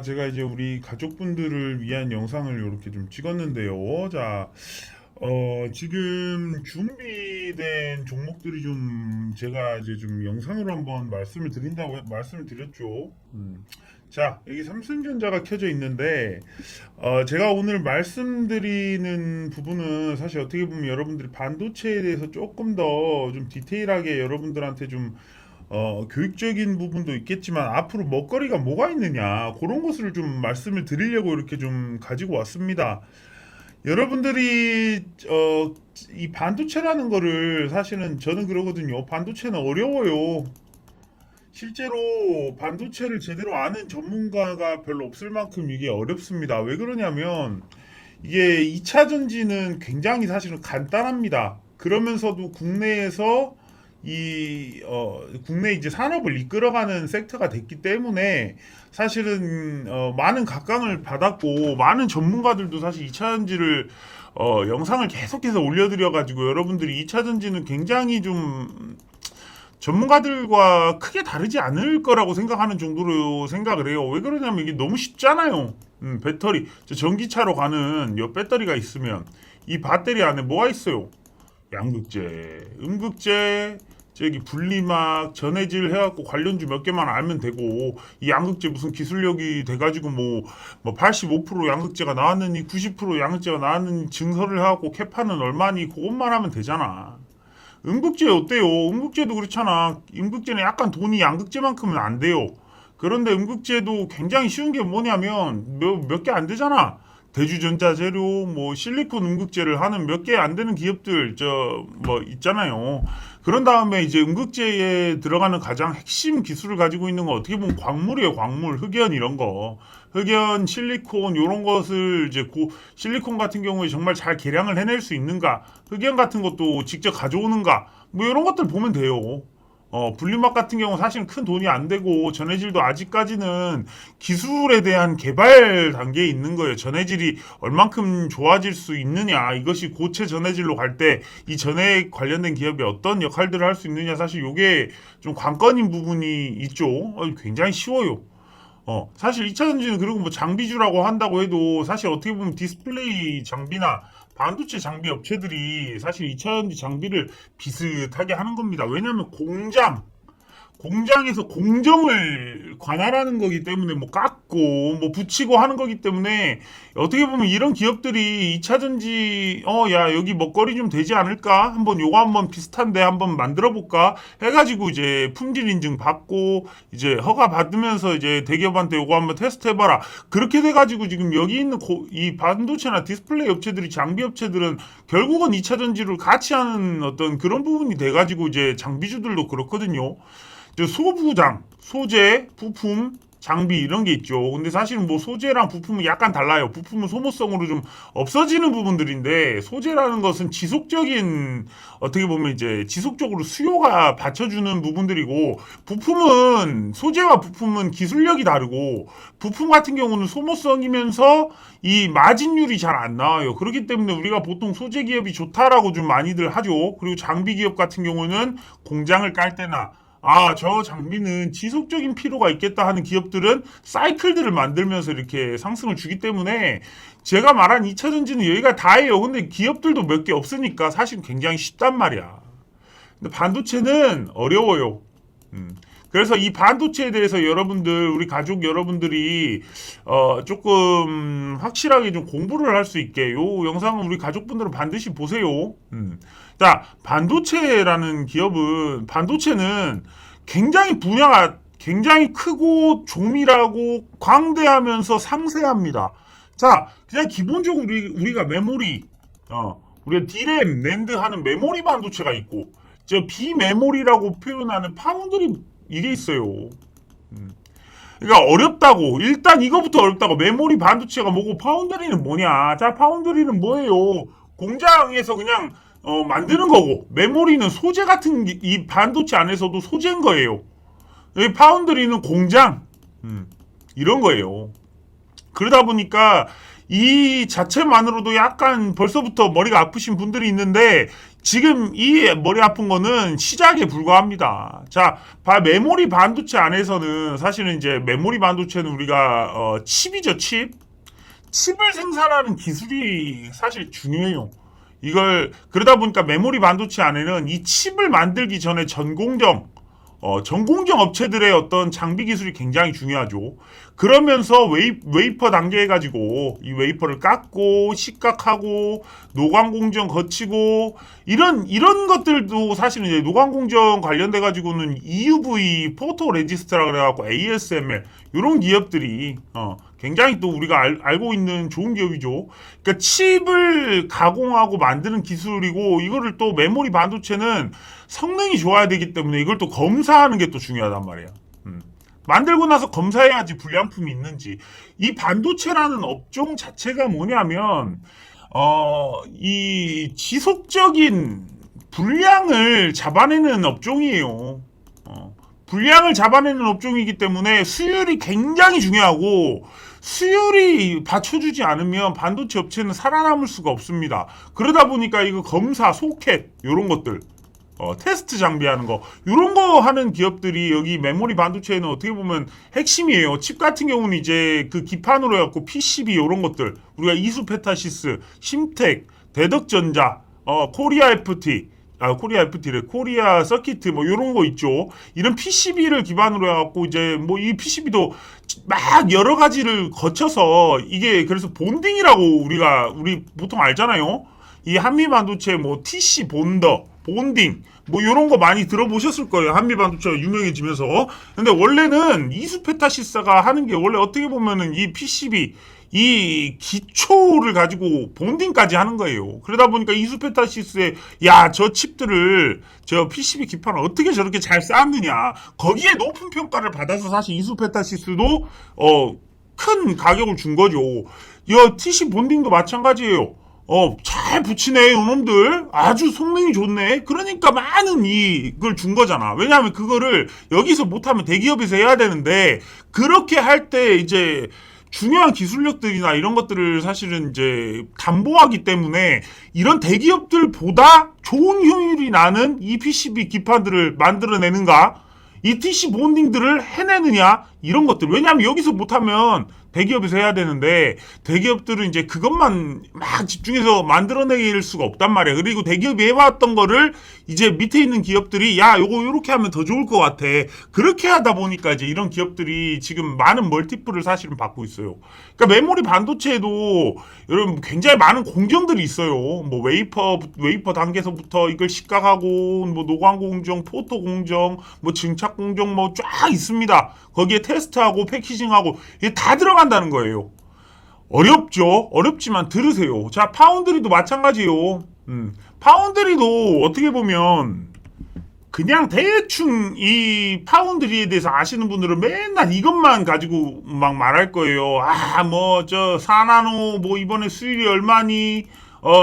제가 이제 우리 가족분들을 위한 영상을 이렇게 좀 찍었는데요. 지금 준비된 종목들이 좀 제가 이제 좀 영상으로 한번 말씀을 드린다고 말씀을 드렸죠. 자, 여기 삼성전자가 켜져 있는데, 제가 오늘 말씀드리는 부분은 사실 어떻게 보면 여러분들이 반도체에 대해서 조금 더 좀 디테일하게 여러분들한테 좀 교육적인 부분도 있겠지만 앞으로 먹거리가 뭐가 있느냐 그런 것을 좀 말씀을 드리려고 이렇게 좀 가지고 왔습니다. 여러분들이 이 반도체라는 거를 사실은 저는 그러거든요. 반도체는 어려워요. 실제로 반도체를 제대로 아는 전문가가 별로 없을 만큼 이게 어렵습니다. 왜 그러냐면 이게 2차 전지는 굉장히 사실은 간단합니다. 그러면서도 국내에서 국내 이제 산업을 이끌어가는 섹터가 됐기 때문에 사실은 많은 각광을 받았고 많은 전문가들도 사실 2차 전지를 영상을 계속해서 올려드려 가지고 여러분들이 2차 전지는 굉장히 좀 전문가들과 크게 다르지 않을 거라고 생각하는 정도로 생각을 해요. 왜 그러냐면 이게 너무 쉽잖아요. 배터리, 전기차로 가는 요 배터리가 있으면 이 배터리 안에 뭐가 있어요? 양극재, 음극재, 저기 분리막, 전해질 해갖고 관련주 몇 개만 알면 되고 이 양극재 무슨 기술력이 돼가지고 뭐 85% 양극재가 나왔느니 90% 양극재가 나왔느니 증설을 해갖고 캐파는 얼마니 그것만 하면 되잖아. 음극재 어때요? 음극재도 그렇잖아. 음극재는 약간 돈이 양극재만큼은 안 돼요. 그런데 음극재도 굉장히 쉬운 게 뭐냐면 몇 개 안 되잖아. 대주전자재료, 뭐 실리콘 음극재를 하는 몇 개 안 되는 기업들 뭐 있잖아요. 그런 다음에 이제 음극재에 들어가는 가장 핵심 기술을 가지고 있는 건 어떻게 보면 광물이에요. 광물, 흑연 이런 거. 흑연, 실리콘 이런 것을 이제 실리콘 같은 경우에 정말 잘 계량을 해낼 수 있는가? 흑연 같은 것도 직접 가져오는가? 뭐 이런 것들 보면 돼요. 분리막 같은 경우 사실은 큰 돈이 안 되고 전해질도 아직까지는 기술에 대한 개발 단계에 있는 거예요. 전해질이 얼만큼 좋아질 수 있느냐, 이것이 고체 전해질로 갈 때 이 전해 관련된 기업이 어떤 역할들을 할 수 있느냐, 사실 이게 좀 관건인 부분이 있죠. 굉장히 쉬워요. 사실 2차 전지는 그리고 뭐 장비주라고 한다고 해도 사실 어떻게 보면 디스플레이 장비나 반도체 장비 업체들이 사실 2차 전지 장비를 비슷하게 하는 겁니다. 왜냐하면 공장에서 공정을 관할하는 거기 때문에 뭐 깎고 뭐 붙이고 하는 거기 때문에 어떻게 보면 이런 기업들이 2차 전지 야 여기 먹거리 좀 되지 않을까 한번 요거 한번 비슷한데 한번 만들어 볼까 해가지고 이제 품질 인증 받고 이제 허가 받으면서 이제 대기업한테 요거 한번 테스트 해봐라 그렇게 돼가지고 지금 여기 있는 이 반도체나 디스플레이 업체들이 장비 업체들은 결국은 2차 전지를 같이 하는 어떤 그런 부분이 돼가지고 이제 장비주들도 그렇거든요. 소부장, 소재, 부품, 장비 이런 게 있죠. 근데 사실은 뭐 소재랑 부품은 약간 달라요. 부품은 소모성으로 좀 없어지는 부분들인데 소재라는 것은 지속적인 어떻게 보면 이제 지속적으로 수요가 받쳐주는 부분들이고 부품은 소재와 부품은 기술력이 다르고 부품 같은 경우는 소모성이면서 이 마진율이 잘 안 나와요. 그렇기 때문에 우리가 보통 소재 기업이 좋다라고 좀 많이들 하죠. 그리고 장비 기업 같은 경우는 공장을 깔 때나 저 장비는 지속적인 필요가 있겠다 하는 기업들은 사이클들을 만들면서 이렇게 상승을 주기 때문에 제가 말한 2차 전지는 여기가 다예요. 근데 기업들도 몇 개 없으니까 사실 굉장히 쉽단 말이야. 근데 반도체는 어려워요. 그래서 이 반도체에 대해서 여러분들, 우리 가족 여러분들이, 조금 확실하게 좀 공부를 할 수 있게, 요 영상은 우리 가족분들은 반드시 보세요. 자, 반도체는 굉장히 분야가 굉장히 크고 조밀하고 광대하면서 상세합니다. 자, 그냥 기본적으로 우리가 메모리, 우리가 D램, 낸드 하는 메모리 반도체가 있고, 비메모리라고 표현하는 파운드리 이게 있어요. 그러니까 어렵다고. 일단 이거부터 어렵다고. 메모리 반도체가 뭐고 파운드리는 뭐냐. 자, 파운드리는 뭐예요? 공장에서 그냥 만드는 거고 메모리는 소재 같은 이 반도체 안에서도 소재인 거예요. 이 파운드리는 공장 이런 거예요. 그러다 보니까 이 자체만으로도 약간 벌써부터 머리가 아프신 분들이 있는데 지금 이 머리 아픈 거는 시작에 불과합니다. 자, 메모리 반도체 안에서는 사실은 이제 메모리 반도체는 우리가 칩이죠, 칩. 칩을 생산하는 기술이 사실 중요해요. 이걸 그러다 보니까 메모리 반도체 안에는 이 칩을 만들기 전에 전공정 업체들의 어떤 장비 기술이 굉장히 중요하죠. 그러면서 웨이퍼 단계 해가지고 이 웨이퍼를 깎고 식각하고 노광 공정 거치고 이런 것들도 사실은 이제 노광 공정 관련돼 가지고는 EUV 포토 레지스트라 그래갖고 ASML 이런 기업들이 굉장히 또 우리가 알고 있는 좋은 기업이죠. 그러니까 칩을 가공하고 만드는 기술이고 이거를 또 메모리 반도체는 성능이 좋아야 되기 때문에 이걸 또 검사하는 게 또 중요하단 말이야. 만들고 나서 검사해야지 불량품이 있는지. 이 반도체라는 업종 자체가 뭐냐면 이 지속적인 불량을 잡아내는 업종이에요. 불량을 잡아내는 업종이기 때문에 수율이 굉장히 중요하고 수율이 받쳐주지 않으면 반도체 업체는 살아남을 수가 없습니다. 그러다 보니까 이거 검사, 소켓 이런 것들 테스트 장비하는 거 이런 거 하는 기업들이 여기 메모리 반도체에는 어떻게 보면 핵심이에요. 칩 같은 경우는 이제 그 기판으로 해갖고 PCB 이런 것들 우리가 이수페타시스, 심텍, 대덕전자, 코리아 FT 코리아 FT래. 코리아 서키트 뭐 이런 거 있죠. 이런 PCB를 기반으로 해갖고 이제 뭐 이 PCB도 막 여러 가지를 거쳐서 이게 그래서 본딩이라고 우리 보통 알잖아요. 이 한미 반도체 뭐 TC 본더, 본딩 뭐 이런 거 많이 들어보셨을 거예요. 한미 반도체가 유명해지면서. 근데 원래는 이수페타시스가 하는 게 원래 어떻게 보면은 이 PCB 이 기초를 가지고 본딩까지 하는 거예요. 그러다 보니까 이수페타시스에 저 칩들을 저 PCB 기판을 어떻게 저렇게 잘 쌓았느냐 거기에 높은 평가를 받아서 사실 이수페타시스도 큰 가격을 준 거죠. TC 본딩도 마찬가지예요. 잘 붙이네, 요놈들. 아주 성능이 좋네. 그러니까 많은 이걸 준 거잖아. 왜냐하면 그거를 여기서 못하면 대기업에서 해야 되는데, 그렇게 할 때 이제 중요한 기술력들이나 이런 것들을 사실은 이제 담보하기 때문에 이런 대기업들보다 좋은 효율이 나는 이 PCB 기판들을 만들어내는가? 이 TC 본딩들을 해내느냐? 이런 것들. 왜냐하면 여기서 못하면 대기업에서 해야 되는데 대기업들은 이제 그것만 막 집중해서 만들어낼 수가 없단 말이야. 그리고 대기업이 해왔던 거를 이제 밑에 있는 기업들이 요거 요렇게 하면 더 좋을 것 같아. 그렇게 하다 보니까 이제 이런 기업들이 지금 많은 멀티플을 사실은 받고 있어요. 그러니까 메모리 반도체에도 여러분 굉장히 많은 공정들이 있어요. 뭐 웨이퍼 단계에서부터 이걸 식각하고 뭐 노광 공정, 포토 공정, 뭐 증착 공정 뭐 쫙 있습니다. 거기에 테스트하고 패키징하고 이게 다 들어간다는 거예요. 어렵죠. 어렵지만 들으세요. 자, 파운드리도 마찬가지예요. 파운드리도 어떻게 보면 그냥 대충 이 파운드리에 대해서 아시는 분들은 맨날 이것만 가지고 막 말할 거예요. 사나노 뭐 이번에 수율이 얼마니?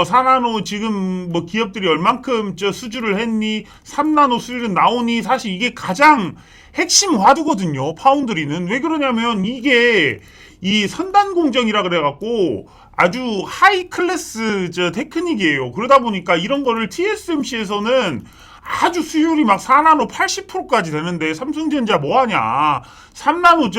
사나노 지금 뭐 기업들이 얼만큼 수주를 했니? 3나노 수율은 나오니? 사실 이게 가장 핵심 화두거든요. 파운드리는. 왜 그러냐면 이게 이 선단 공정이라 그래갖고 아주 하이 클래스 테크닉이에요. 그러다 보니까 이런 거를 TSMC에서는 아주 수율이 막 4나노 80%까지 되는데 삼성전자 뭐하냐. 3나노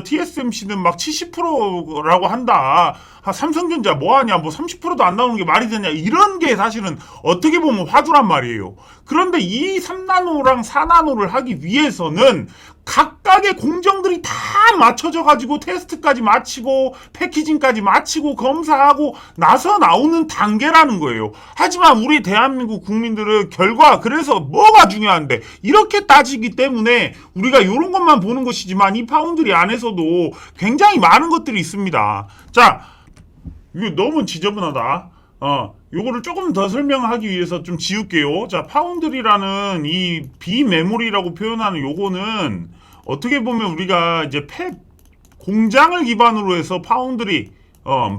TSMC는 막 70%라고 한다. 삼성전자 뭐하냐. 뭐 30%도 안 나오는 게 말이 되냐. 이런 게 사실은 어떻게 보면 화두란 말이에요. 그런데 이 3나노랑 4나노를 하기 위해서는 각각의 공정들이 다 맞춰져 가지고 테스트까지 마치고 패키징까지 마치고 검사하고 나서 나오는 단계라는 거예요. 하지만 우리 대한민국 국민들은 결과 그래서 뭐가 중요한데 이렇게 따지기 때문에 우리가 이런 것만 보는 것이지만 이 파운드리 안에서도 굉장히 많은 것들이 있습니다. 자, 이거 너무 지저분하다. 요거를 조금 더 설명하기 위해서 좀 지울게요. 자, 파운드리라는 이 비메모리라고 표현하는 요거는 어떻게 보면 우리가 이제 공장을 기반으로 해서 파운드리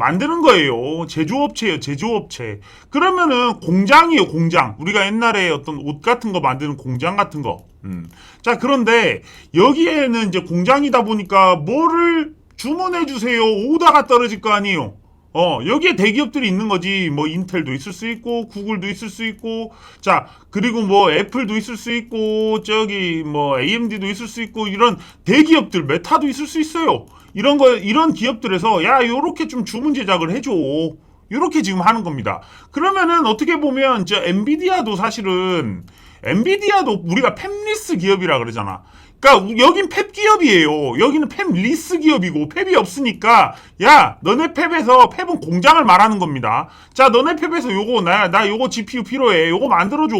만드는 거예요. 제조업체예요, 제조업체. 그러면은 공장이에요, 공장. 우리가 옛날에 어떤 옷 같은 거 만드는 공장 같은 거. 자, 그런데 여기에는 이제 공장이다 보니까 뭐를 주문해 주세요. 오다가 떨어질 거 아니에요. 여기에 대기업들이 있는 거지. 뭐 인텔도 있을 수 있고 구글도 있을 수 있고 자, 그리고 뭐 애플도 있을 수 있고 저기 뭐 AMD도 있을 수 있고 이런 대기업들 메타도 있을 수 있어요. 이런 기업들에서 야, 요렇게 좀 주문 제작을 해 줘. 요렇게 지금 하는 겁니다. 그러면은 어떻게 보면 저 엔비디아도 사실은 엔비디아도 우리가 팹리스 기업이라 그러잖아. 그러니까 여긴 팹 기업이에요. 여기는 팹 리스 기업이고 팹이 없으니까 야, 너네 팹에서 팹은 공장을 말하는 겁니다. 자, 너네 팹에서 요거 나 요거 GPU 필요해. 요거 만들어 줘.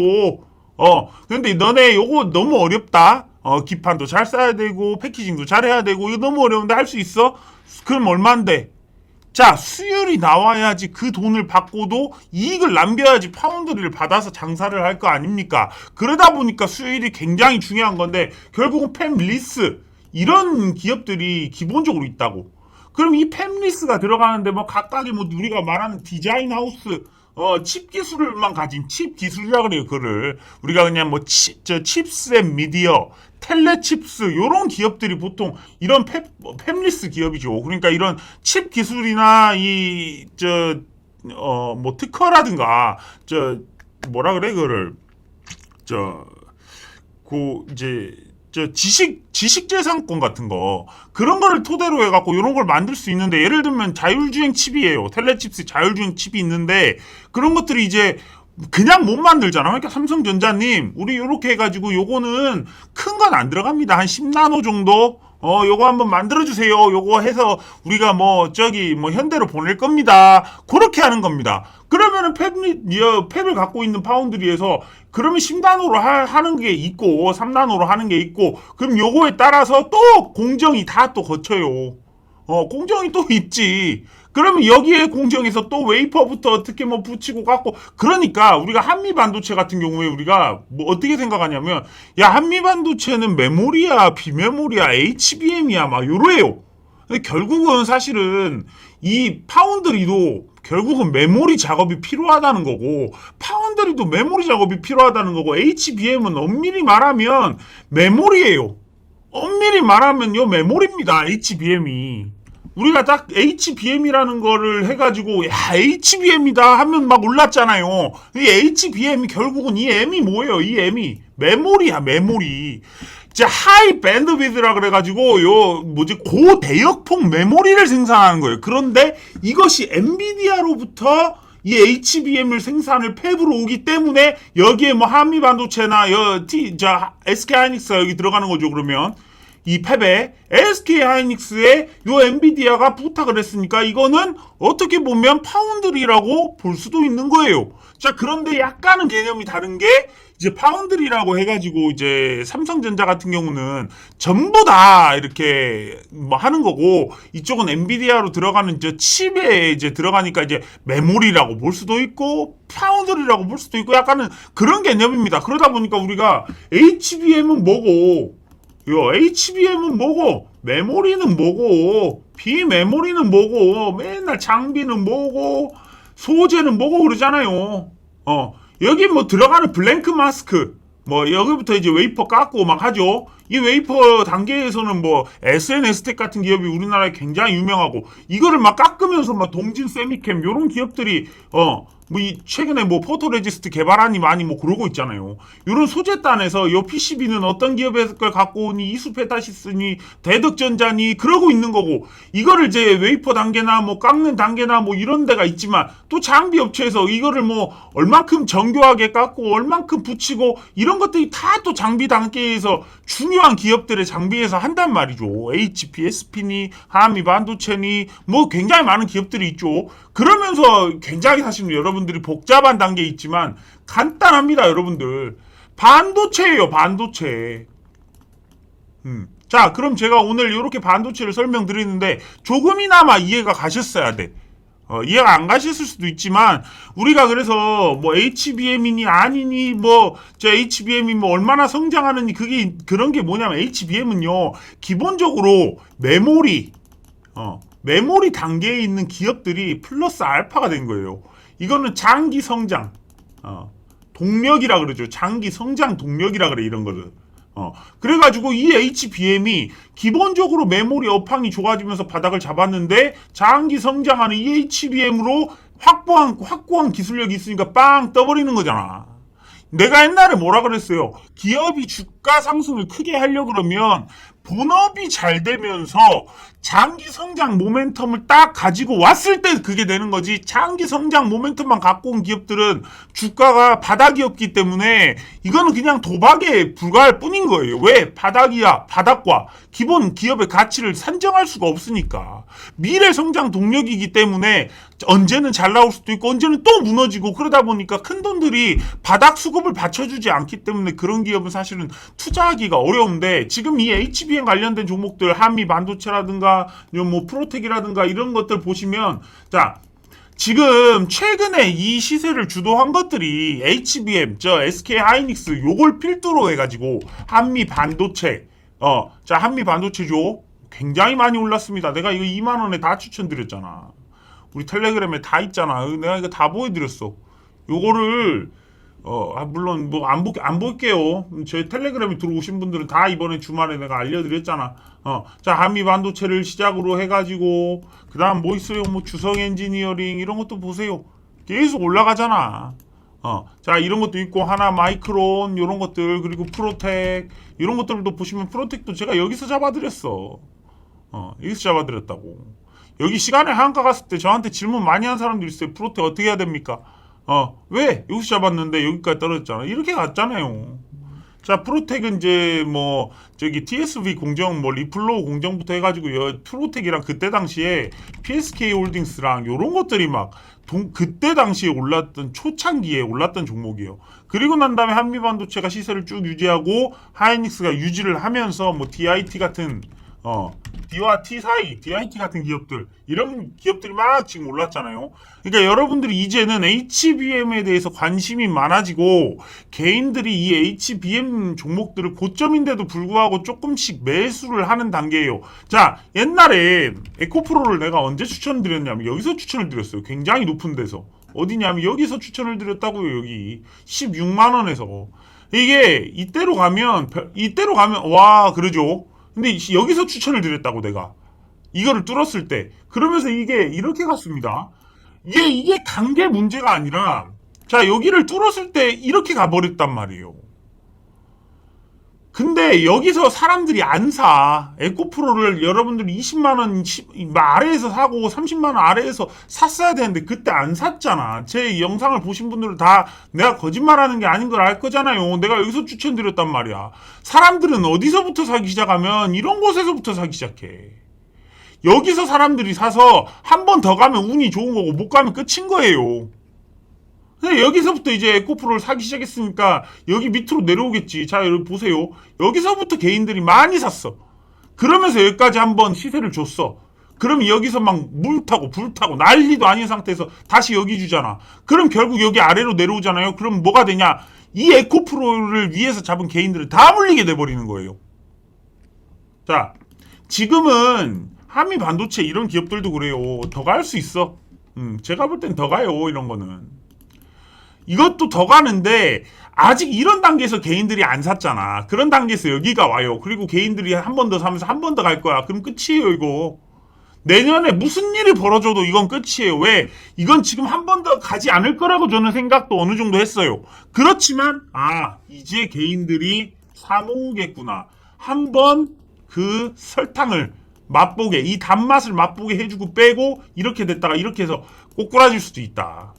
근데 너네 요거 너무 어렵다. 기판도 잘 써야 되고 패키징도 잘 해야 되고 이거 너무 어려운데 할 수 있어? 그럼 얼만데? 자, 수율이 나와야지 그 돈을 받고도 이익을 남겨야지 파운드리를 받아서 장사를 할 거 아닙니까? 그러다 보니까 수율이 굉장히 중요한 건데 결국은 팹리스 이런 기업들이 기본적으로 있다고. 그럼 이 팹리스가 들어가는데 뭐 각각의 뭐 우리가 말하는 디자인 하우스 칩 기술만 가진 칩 기술이라 그래요. 그를 우리가 그냥 뭐 칩셋 미디어, 텔레칩스 요런 기업들이 보통 이런 팹리스 기업이죠. 그러니까 이런 칩 기술이나 뭐 특허라든가 뭐라 그래 그를 이제 지식재산권 같은 거 그런 거를 토대로 해갖고 이런 걸 만들 수 있는데 예를 들면 자율주행 칩이에요. 텔레칩스 자율주행 칩이 있는데 그런 것들이 이제 그냥 못 만들잖아. 그러니까 삼성전자님 우리 요렇게 해가지고 요거는 큰 건 안 들어갑니다. 한 10나노 정도 요거 한번 만들어주세요. 요거 해서 우리가 뭐 현대로 보낼 겁니다. 그렇게 하는 겁니다. 그러면은 팹을 갖고 있는 파운드리에서 그러면 10나노로 하는 게 있고 3나노로 하는 게 있고 그럼 요거에 따라서 또 공정이 다 또 거쳐요. 공정이 또 있지. 그러면 여기에 공정에서 또 웨이퍼부터 어떻게 뭐 붙이고 갖고 그러니까 우리가 한미 반도체 같은 경우에 우리가 뭐 어떻게 생각하냐면 야, 한미 반도체는 메모리야, 비메모리야, HBM이야 막 요래요. 근데 결국은 사실은 이 파운드리도 결국은 메모리 작업이 필요하다는 거고 파운드리도 메모리 작업이 필요하다는 거고 HBM은 엄밀히 말하면 메모리예요. 엄밀히 말하면 요 메모리입니다. HBM이. 우리가 딱 HBM이라는 거를 해가지고 야, HBM이다 하면 막 올랐잖아요. 이 HBM이 결국은 이 M이 뭐예요? 이 M이 메모리야, 메모리. 이제 하이 밴드위드라 그래가지고 고대역폭 메모리를 생산하는 거예요. 그런데 이것이 엔비디아로부터 이 HBM을 생산을 팹으로 오기 때문에 여기에 뭐 한미 반도체나 SK 하이닉스가 여기 들어가는 거죠. 그러면 이 팹에 SK 하이닉스에 요 엔비디아가 부탁을 했으니까 이거는 어떻게 보면 파운드리라고 볼 수도 있는 거예요. 자, 그런데 약간은 개념이 다른 게 이제 파운드리라고 해가지고 이제 삼성전자 같은 경우는 전부 다 이렇게 뭐 하는 거고 이쪽은 엔비디아로 들어가는 칩에 이제 들어가니까 이제 메모리라고 볼 수도 있고 파운드리라고 볼 수도 있고 약간은 그런 개념입니다. 그러다 보니까 우리가 HBM은 뭐고 HBM은 뭐고 메모리는 뭐고 비메모리는 뭐고 맨날 장비는 뭐고 소재는 뭐고 그러잖아요. 여기 뭐 들어가는 블랭크 마스크 뭐 여기부터 이제 웨이퍼 깎고 막 하죠. 이 웨이퍼 단계에서는 뭐 SNS텍 같은 기업이 우리나라에 굉장히 유명하고 이거를 막 깎으면서 막 동진 세미캠 요런 기업들이 최근에 뭐 포토레지스트 개발하니 많이 뭐 그러고 있잖아요. 요런 소재단에서 요 PCB는 어떤 기업에서 걸 갖고 오니 이수페타시스니 대덕전자니 그러고 있는 거고 이거를 이제 웨이퍼 단계나 뭐 깎는 단계나 뭐 이런 데가 있지만 또 장비 업체에서 이거를 뭐 얼만큼 정교하게 깎고 얼만큼 붙이고 이런 것들이 다 또 장비 단계에서 중요한 기업들의 장비에서 한단 말이죠. HP, SP니 한미 반도체니 뭐 굉장히 많은 기업들이 있죠. 그러면서 굉장히 사실 여러분들이 복잡한 단계에 있지만 간단합니다. 여러분들 반도체예요. 반도체. 자, 그럼 제가 오늘 이렇게 반도체를 설명드리는데 조금이나마 이해가 가셨어야 돼. 이해가 안 가셨을 수도 있지만 우리가 그래서 뭐 HBM이니 아니니 HBM이 뭐 얼마나 성장하느니 그런 게 뭐냐면 HBM은요 기본적으로 메모리 단계에 있는 기업들이 플러스 알파가 된 거예요. 이거는 장기 성장 동력이라 그러죠. 장기 성장 동력이라 그래 이런 거를. 그래가지고 이 HBM이 기본적으로 메모리 업황이 좋아지면서 바닥을 잡았는데 장기 성장하는 이 HBM으로 확고한 기술력이 있으니까 빵 떠버리는 거잖아. 내가 옛날에 뭐라 그랬어요? 기업이 주가 상승을 크게 하려고 그러면 본업이 잘 되면서 장기 성장 모멘텀을 딱 가지고 왔을 때 그게 되는 거지. 장기 성장 모멘텀만 갖고 온 기업들은 주가가 바닥이었기 때문에 이거는 그냥 도박에 불과할 뿐인 거예요. 왜? 바닥이야. 바닥과 기본 기업의 가치를 산정할 수가 없으니까. 미래 성장 동력이기 때문에 언제는 잘 나올 수도 있고 언제는 또 무너지고 그러다 보니까 큰 돈들이 바닥 수급을 받쳐주지 않기 때문에 그런 기업은 사실은 투자하기가 어려운데 지금 이 HBM 관련된 종목들 한미 반도체라든가 뭐 프로텍이라든가 이런 것들 보시면 자 지금 최근에 이 시세를 주도한 것들이 HBM, SK 하이닉스 요걸 필두로 해가지고 한미 반도체 자 한미 반도체죠 굉장히 많이 올랐습니다. 내가 이거 2만 원에 다 추천드렸잖아. 우리 텔레그램에 다 있잖아. 내가 이거 다 보여드렸어. 요거를 물론 뭐 안 볼게요. 제 텔레그램에 들어오신 분들은 다 이번에 주말에 내가 알려드렸잖아. 자 한미 반도체를 시작으로 해가지고 그다음 뭐 있어요? 뭐 주성 엔지니어링 이런 것도 보세요. 계속 올라가잖아. 자 이런 것도 있고 하나 마이크론 이런 것들 그리고 프로텍 이런 것들도 보시면 프로텍도 제가 여기서 잡아드렸어. 여기서 잡아드렸다고. 여기 시간에 한가 갔을 때 저한테 질문 많이 한 사람들 있어요. 프로텍 어떻게 해야 됩니까? 왜? 여기서 잡았는데 여기까지 떨어졌잖아. 이렇게 갔잖아요. 자, 프로텍은 이제 뭐 저기 TSV 공정 뭐 리플로우 공정부터 해가지고 프로텍이랑 그때 당시에 PSK 홀딩스랑 요런 것들이 막 그때 당시에 올랐던 초창기에 올랐던 종목이에요. 그리고 난 다음에 한미반도체가 시세를 쭉 유지하고 하이닉스가 유지를 하면서 뭐 DIT 같은 D와 T 사이, DIT 같은 기업들, 이런 기업들이 막 지금 올랐잖아요. 그러니까 여러분들이 이제는 HBM에 대해서 관심이 많아지고, 개인들이 이 HBM 종목들을 고점인데도 불구하고 조금씩 매수를 하는 단계예요. 자, 옛날에 에코프로를 내가 언제 추천드렸냐면, 여기서 추천을 드렸어요. 굉장히 높은 데서. 어디냐면, 여기서 추천을 드렸다고요, 여기. 16만원에서. 이게, 이때로 가면, 와, 그러죠. 근데 여기서 추천을 드렸다고 내가 이거를 뚫었을 때 그러면서 이게 이렇게 갔습니다. 이게 관계 문제가 아니라 자 여기를 뚫었을 때 이렇게 가버렸단 말이에요. 근데 여기서 사람들이 안 사. 에코프로를 여러분들이 20만원 아래에서 사고 30만원 아래에서 샀어야 되는데 그때 안 샀잖아. 제 영상을 보신 분들은 다 내가 거짓말하는 게 아닌 걸 알 거잖아요. 내가 여기서 추천드렸단 말이야. 사람들은 어디서부터 사기 시작하면 이런 곳에서부터 사기 시작해. 여기서 사람들이 사서 한 번 더 가면 운이 좋은 거고 못 가면 끝인 거예요. 여기서부터 이제 에코프로를 사기 시작했으니까 여기 밑으로 내려오겠지. 자, 여러분 보세요. 여기서부터 개인들이 많이 샀어. 그러면서 여기까지 한번 시세를 줬어. 그럼 여기서 막 불타고 난리도 아닌 상태에서 다시 여기 주잖아. 그럼 결국 여기 아래로 내려오잖아요. 그럼 뭐가 되냐? 이 에코프로를 위해서 잡은 개인들을 다 물리게 돼버리는 거예요. 자, 지금은 한미 반도체 이런 기업들도 그래요. 더 갈 수 있어. 제가 볼 땐 더 가요. 이런 거는. 이것도 더 가는데 아직 이런 단계에서 개인들이 안 샀잖아. 그런 단계에서 여기가 와요. 그리고 개인들이 한 번 더 사면서 한 번 더 갈 거야. 그럼 끝이에요 이거. 내년에 무슨 일이 벌어져도 이건 끝이에요. 왜? 이건 지금 한 번 더 가지 않을 거라고 저는 생각도 어느 정도 했어요. 그렇지만 이제 개인들이 사 모으겠구나. 한번 그 설탕을 맛보게 이 단맛을 맛보게 해주고 빼고 이렇게 됐다가 이렇게 해서 꼬꾸라질 수도 있다.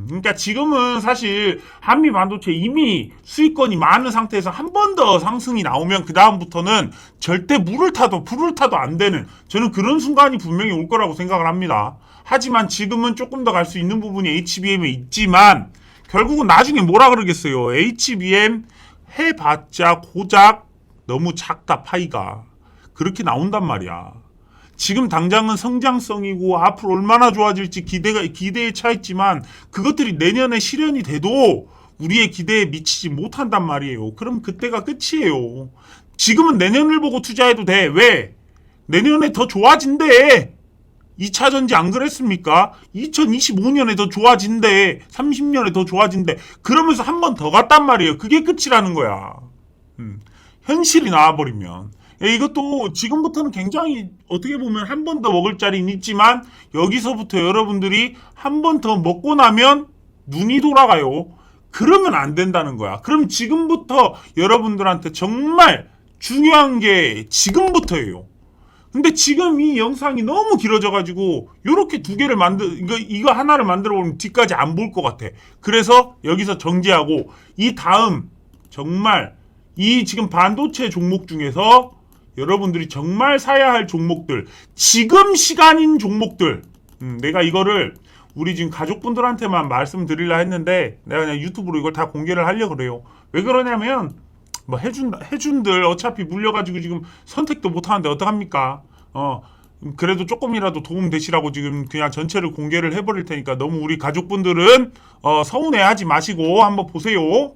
그러니까 지금은 사실 한미 반도체 이미 수익권이 많은 상태에서 한 번 더 상승이 나오면 그 다음부터는 절대 물을 타도 불을 타도 안 되는 저는 그런 순간이 분명히 올 거라고 생각을 합니다. 하지만 지금은 조금 더 갈 수 있는 부분이 HBM에 있지만 결국은 나중에 뭐라 그러겠어요. HBM 해봤자 고작 너무 작다 파이가 그렇게 나온단 말이야. 지금 당장은 성장성이고 앞으로 얼마나 좋아질지 기대에 차 있지만 그것들이 내년에 실현이 돼도 우리의 기대에 미치지 못한단 말이에요. 그럼 그때가 끝이에요. 지금은 내년을 보고 투자해도 돼. 왜? 내년에 더 좋아진대. 2차전지 안 그랬습니까? 2025년에 더 좋아진대. 30년에 더 좋아진대. 그러면서 한 번 더 갔단 말이에요. 그게 끝이라는 거야. 현실이 나와버리면. 이것도 지금부터는 굉장히 어떻게 보면 한 번 더 먹을 자리는 있지만 여기서부터 여러분들이 한 번 더 먹고 나면 눈이 돌아가요. 그러면 안 된다는 거야. 그럼 지금부터 여러분들한테 정말 중요한 게 지금부터예요. 근데 지금 이 영상이 너무 길어져가지고 요렇게 두 개를 이거 하나를 만들어 보면 뒤까지 안 볼 것 같아. 그래서 여기서 정지하고 이 다음 정말 이 지금 반도체 종목 중에서 여러분들이 정말 사야 할 종목들, 지금 시간인 종목들, 내가 이거를 우리 지금 가족분들한테만 말씀드리려 했는데 내가 그냥 유튜브로 이걸 다 공개를 하려고 그래요. 왜 그러냐면 뭐 해준들 어차피 물려가지고 지금 선택도 못 하는데 어떡합니까? 그래도 조금이라도 도움 되시라고 지금 그냥 전체를 공개를 해버릴 테니까 너무 우리 가족분들은 서운해하지 마시고 한번 보세요.